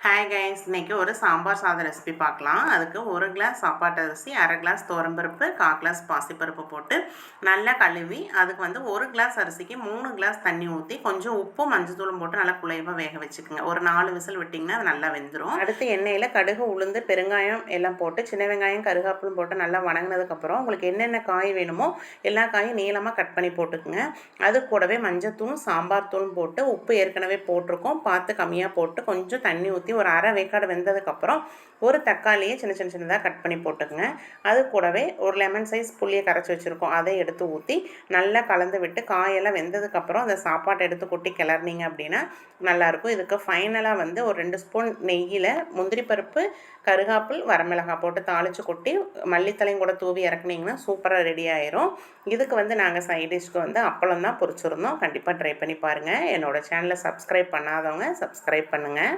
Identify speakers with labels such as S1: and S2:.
S1: Hi guys, இன்றைக்கி ஒரு சாம்பார் சாதம் ரெசிபி பார்க்கலாம். அதுக்கு 1 கிளாஸ் சாப்பாட்டு அரிசி, 1/2 கிளாஸ் துவரம்பருப்பு, 1/4 கிளாஸ் பாசிப்பருப்பு போட்டு நல்லா கழுவி, அதுக்கு 1 கிளாஸ் அரிசிக்கு 3 கிளாஸ் தண்ணி ஊற்றி கொஞ்சம் உப்பு மஞ்சத்தூளும் போட்டு நல்லா குழைவாக வேக வச்சுக்கோங்க. ஒரு 4 விசில் விட்டிங்கன்னா அது நல்லா வெந்துடும். அடுத்து எண்ணெயில் கடுகு, உளுந்து, பெருங்காயம் எல்லாம் போட்டு சின்ன வெங்காயம் கருகாப்பிலும் போட்டு நல்லா வணங்கினதுக்கப்புறம் உங்களுக்கு என்னென்ன காய் வேணுமோ எல்லா காயும் நீளமாக கட் பண்ணி போட்டுக்குங்க. அது கூடவே மஞ்சத்தூளும் சாம்பார் தூளும் போட்டு உப்பு ஏற்கனவே போட்டிருக்கோம், பார்த்து கம்மியாக போட்டு கொஞ்சம் தண்ணி ஊற்றி ஒரு அரை வேக்காடு வெந்ததுக்கப்புறம் ஒரு தக்காளியை சின்னதாக கட் பண்ணி போட்டுக்குங்க. அது கூடவே ஒரு லெமன் சைஸ் புளியை கரைச்சி வச்சுருக்கோம், அதை எடுத்து ஊற்றி நல்லா கலந்து விட்டு காயெல்லாம் வெந்ததுக்கப்புறம் அந்த சாப்பாட்டை எடுத்து கொட்டி கிளறினீங்க அப்படின்னா நல்லாயிருக்கும். இதுக்கு ஃபைனலாக ஒரு 2 ஸ்பூன் நெய்யில் முந்திரி பருப்பு, கருகாப்பில், வரமிளகாய் போட்டு தாளித்து கொட்டி மல்லித்தலையும் கூட தூவி இறக்குனீங்கன்னா சூப்பராக ரெடி ஆயிரும். இதுக்கு நாங்கள் சைட் டிஷ்க்கு அப்பளம் தான் பொரிச்சிருந்தோம். கண்டிப்பாக ட்ரை பண்ணி பாருங்கள். என்னோடய சேனலை சப்ஸ்கிரைப் பண்ணாதவங்க சப்ஸ்கிரைப் பண்ணுங்கள்.